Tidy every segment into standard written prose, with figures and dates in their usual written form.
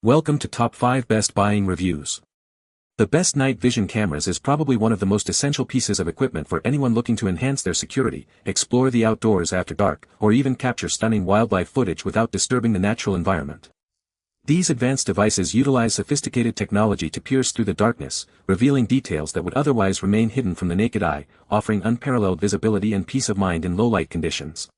Welcome to Top 5 Best Buying Reviews. The best night vision cameras is probably one of the most essential pieces of equipment for anyone looking to enhance their security, explore the outdoors after dark, or even capture stunning wildlife footage without disturbing the natural environment. These advanced devices utilize sophisticated technology to pierce through the darkness, revealing details that would otherwise remain hidden from the naked eye, offering unparalleled visibility and peace of mind in low-light conditions.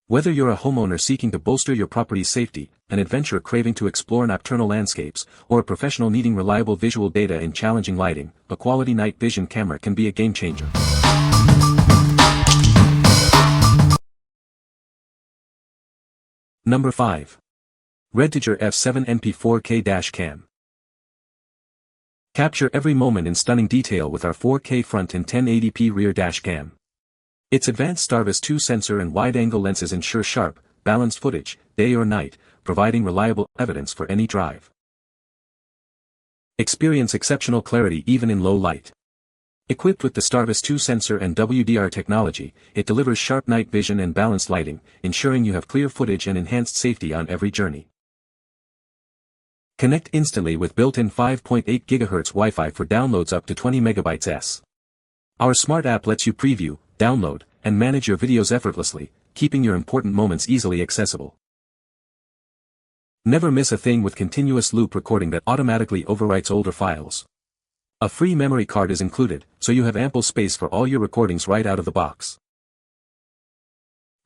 Whether you're a homeowner seeking to bolster your property's safety, an adventurer craving to explore nocturnal landscapes, or a professional needing reliable visual data in challenging lighting, a quality night vision camera can be a game-changer. Number 5. REDTIGER F7 NP 4K Dash Cam. Capture every moment in stunning detail with our 4K front and 1080p rear dash cam. Its advanced Starvis 2 sensor and wide-angle lenses ensure sharp, balanced footage, day or night, providing reliable evidence for any drive. Experience exceptional clarity even in low light. Equipped with the Starvis 2 sensor and WDR technology, it delivers sharp night vision and balanced lighting, ensuring you have clear footage and enhanced safety on every journey. Connect instantly with built-in 5.8 GHz Wi-Fi for downloads up to 20 MB/s. Our smart app lets you preview, download, and manage your videos effortlessly, keeping your important moments easily accessible. Never miss a thing with continuous loop recording that automatically overwrites older files. A free memory card is included, so you have ample space for all your recordings right out of the box.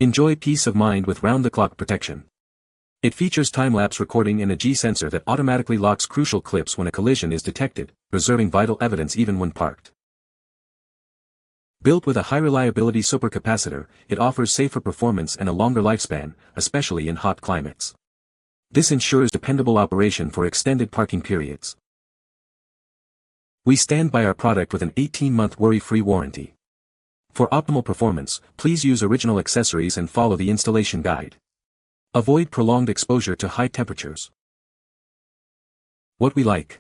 Enjoy peace of mind with round-the-clock protection. It features time-lapse recording and a G-sensor that automatically locks crucial clips when a collision is detected, preserving vital evidence even when parked. Built with a high-reliability supercapacitor, it offers safer performance and a longer lifespan, especially in hot climates. This ensures dependable operation for extended parking periods. We stand by our product with an 18-month worry-free warranty. For optimal performance, please use original accessories and follow the installation guide. Avoid prolonged exposure to high temperatures. What we like.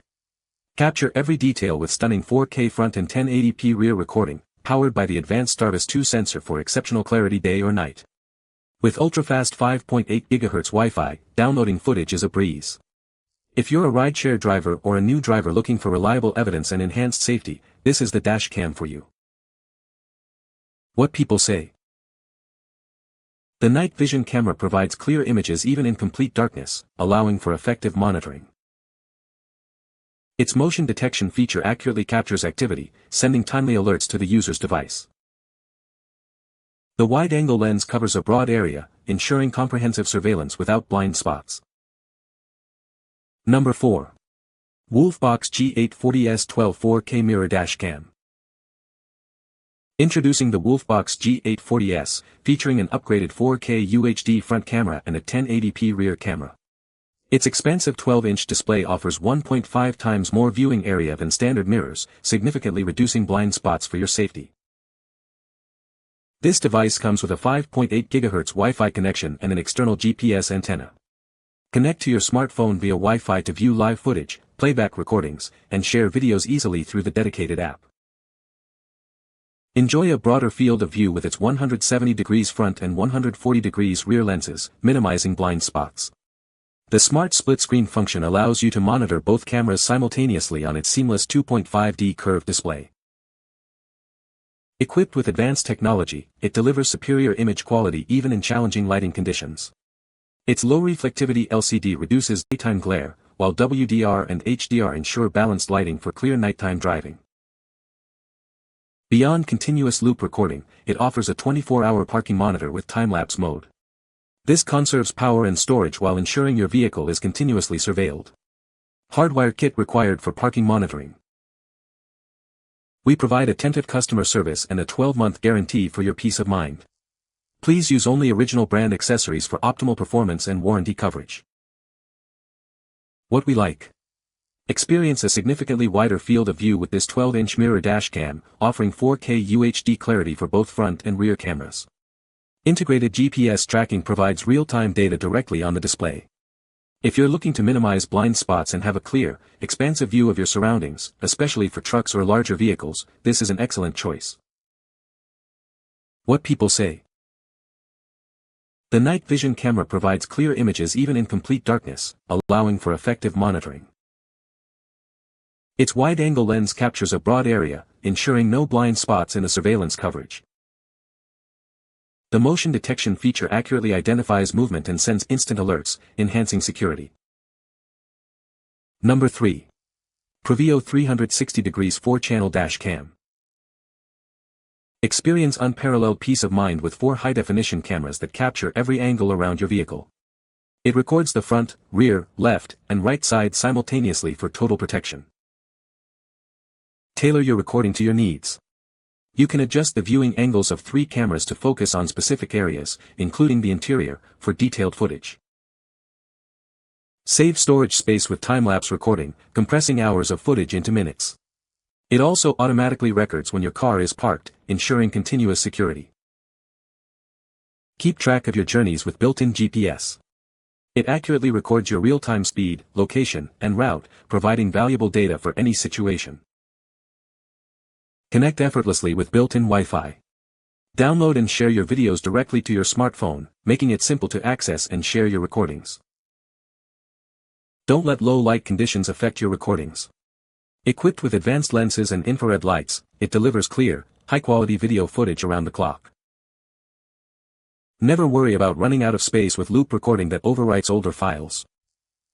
Capture every detail with stunning 4K front and 1080p rear recording, powered by the advanced Starvis 2 sensor for exceptional clarity day or night. With ultra-fast 5.8 GHz Wi-Fi, downloading footage is a breeze. If you're a rideshare driver or a new driver looking for reliable evidence and enhanced safety, this is the dash cam for you. What people say. The night vision camera provides clear images even in complete darkness, allowing for effective monitoring. Its motion detection feature accurately captures activity, sending timely alerts to the user's device. The wide-angle lens covers a broad area, ensuring comprehensive surveillance without blind spots. Number 4. WOLFBOX G840S 12 4K Mirror Dash Cam. Introducing the WOLFBOX G840S, featuring an upgraded 4K UHD front camera and a 1080p rear camera. Its expansive 12-inch display offers 1.5 times more viewing area than standard mirrors, significantly reducing blind spots for your safety. This device comes with a 5.8 GHz Wi-Fi connection and an external GPS antenna. Connect to your smartphone via Wi-Fi to view live footage, playback recordings, and share videos easily through the dedicated app. Enjoy a broader field of view with its 170 degrees front and 140 degrees rear lenses, minimizing blind spots. The smart split-screen function allows you to monitor both cameras simultaneously on its seamless 2.5D curved display. Equipped with advanced technology, it delivers superior image quality even in challenging lighting conditions. Its low reflectivity LCD reduces daytime glare, while WDR and HDR ensure balanced lighting for clear nighttime driving. Beyond continuous loop recording, it offers a 24-hour parking monitor with time-lapse mode. This conserves power and storage while ensuring your vehicle is continuously surveilled. Hardwire kit required for parking monitoring. We provide attentive customer service and a 12-month guarantee for your peace of mind. Please use only original brand accessories for optimal performance and warranty coverage. What we like. Experience a significantly wider field of view with this 12-inch mirror dash cam, offering 4K UHD clarity for both front and rear cameras. Integrated GPS tracking provides real-time data directly on the display. If you're looking to minimize blind spots and have a clear, expansive view of your surroundings, especially for trucks or larger vehicles, this is an excellent choice. What people say. The night vision camera provides clear images even in complete darkness, allowing for effective monitoring. Its wide-angle lens captures a broad area, ensuring no blind spots in the surveillance coverage. The motion detection feature accurately identifies movement and sends instant alerts, enhancing security. Number 3. PRUVEEO 360° 4-channel dash cam. Experience unparalleled peace of mind with 4 high-definition cameras that capture every angle around your vehicle. It records the front, rear, left, and right side simultaneously for total protection. Tailor your recording to your needs. You can adjust the viewing angles of 3 cameras to focus on specific areas, including the interior, for detailed footage. Save storage space with time-lapse recording, compressing hours of footage into minutes. It also automatically records when your car is parked, ensuring continuous security. Keep track of your journeys with built-in GPS. It accurately records your real-time speed, location, and route, providing valuable data for any situation. Connect effortlessly with built-in Wi-Fi. Download and share your videos directly to your smartphone, making it simple to access and share your recordings. Don't let low light conditions affect your recordings. Equipped with advanced lenses and infrared lights, it delivers clear, high-quality video footage around the clock. Never worry about running out of space with loop recording that overwrites older files.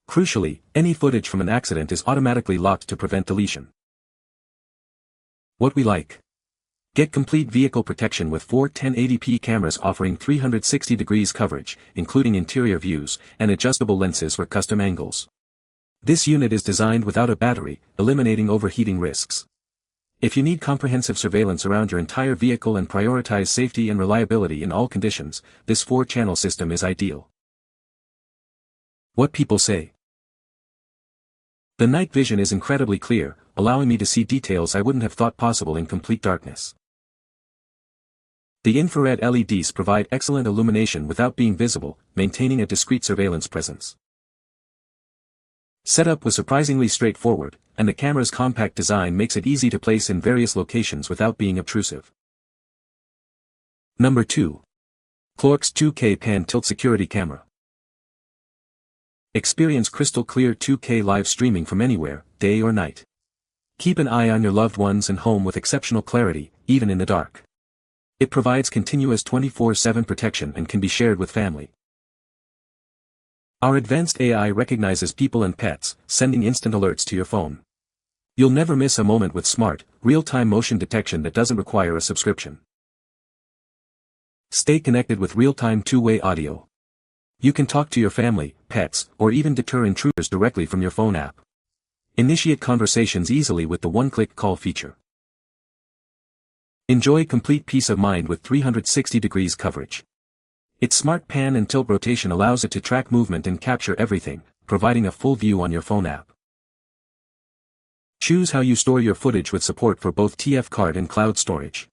Crucially, any footage from an accident is automatically locked to prevent deletion. What we like. Get complete vehicle protection with 4 1080p cameras offering 360° coverage, including interior views, and adjustable lenses for custom angles. This unit is designed without a battery, eliminating overheating risks. If you need comprehensive surveillance around your entire vehicle and prioritize safety and reliability in all conditions, this 4-channel system is ideal. What people say. The night vision is incredibly clear, allowing me to see details I wouldn't have thought possible in complete darkness. The infrared LEDs provide excellent illumination without being visible, maintaining a discreet surveillance presence. Setup was surprisingly straightforward, and the camera's compact design makes it easy to place in various locations without being obtrusive. Number 2. Cloarks 2K Pan Tilt Security Camera. Experience crystal clear 2K live streaming from anywhere, day or night. Keep an eye on your loved ones and home with exceptional clarity, even in the dark. It provides continuous 24/7 protection and can be shared with family. Our advanced AI recognizes people and pets, sending instant alerts to your phone. You'll never miss a moment with smart, real-time motion detection that doesn't require a subscription. Stay connected with real-time two-way audio. You can talk to your family, pets, or even deter intruders directly from your phone app. Initiate conversations easily with the one-click call feature. Enjoy complete peace of mind with 360° coverage. Its smart pan and tilt rotation allows it to track movement and capture everything, providing a full view on your phone app. Choose how you store your footage with support for both TF card and cloud storage.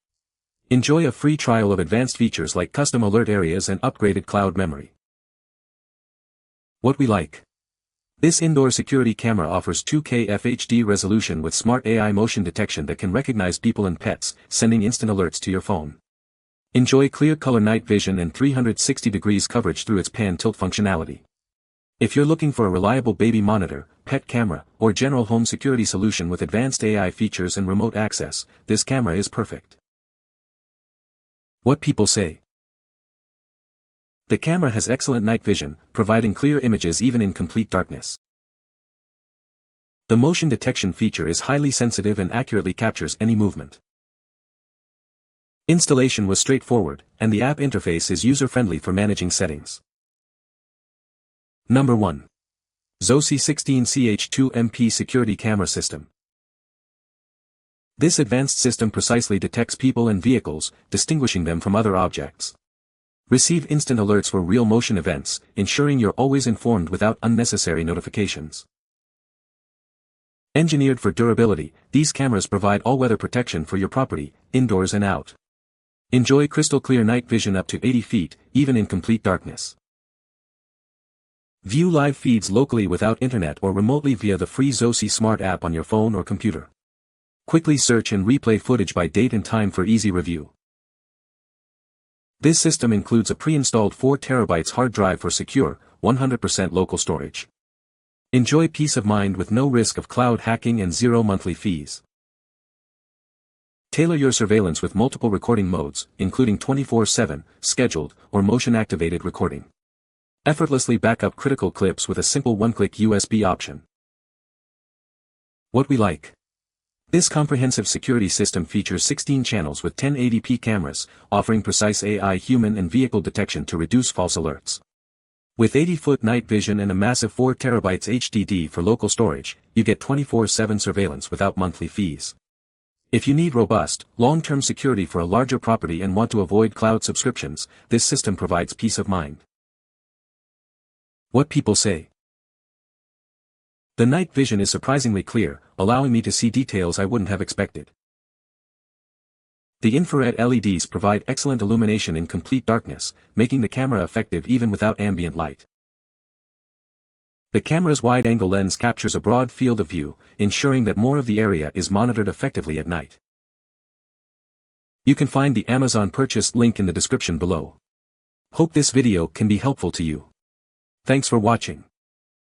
Enjoy a free trial of advanced features like custom alert areas and upgraded cloud memory. What we like. This indoor security camera offers 2K FHD resolution with smart AI motion detection that can recognize people and pets, sending instant alerts to your phone. Enjoy clear color night vision and 360° coverage through its pan tilt functionality. If you're looking for a reliable baby monitor, pet camera, or general home security solution with advanced AI features and remote access, this camera is perfect. What people say. The camera has excellent night vision, providing clear images even in complete darkness. The motion detection feature is highly sensitive and accurately captures any movement. Installation was straightforward, and the app interface is user-friendly for managing settings. Number 1. ZOSI 16CH2MP Security Camera System. This advanced system precisely detects people and vehicles, distinguishing them from other objects. Receive instant alerts for real motion events, ensuring you're always informed without unnecessary notifications. Engineered for durability, these cameras provide all-weather protection for your property, indoors and out. Enjoy crystal clear night vision up to 80 feet, even in complete darkness. View live feeds locally without internet or remotely via the free ZOSI Smart app on your phone or computer. Quickly search and replay footage by date and time for easy review. This system includes a pre-installed 4 TB hard drive for secure, 100% local storage. Enjoy peace of mind with no risk of cloud hacking and zero monthly fees. Tailor your surveillance with multiple recording modes, including 24/7, scheduled, or motion-activated recording. Effortlessly back up critical clips with a simple one-click USB option. What we like. This comprehensive security system features 16 channels with 1080p cameras, offering precise AI human and vehicle detection to reduce false alerts. With 80-foot night vision and a massive 4 TB HDD for local storage, you get 24/7 surveillance without monthly fees. If you need robust, long-term security for a larger property and want to avoid cloud subscriptions, this system provides peace of mind. What people say. The night vision is surprisingly clear, allowing me to see details I wouldn't have expected. The infrared LEDs provide excellent illumination in complete darkness, making the camera effective even without ambient light. The camera's wide-angle lens captures a broad field of view, ensuring that more of the area is monitored effectively at night. You can find the Amazon purchase link in the description below. Hope this video can be helpful to you. Thanks for watching.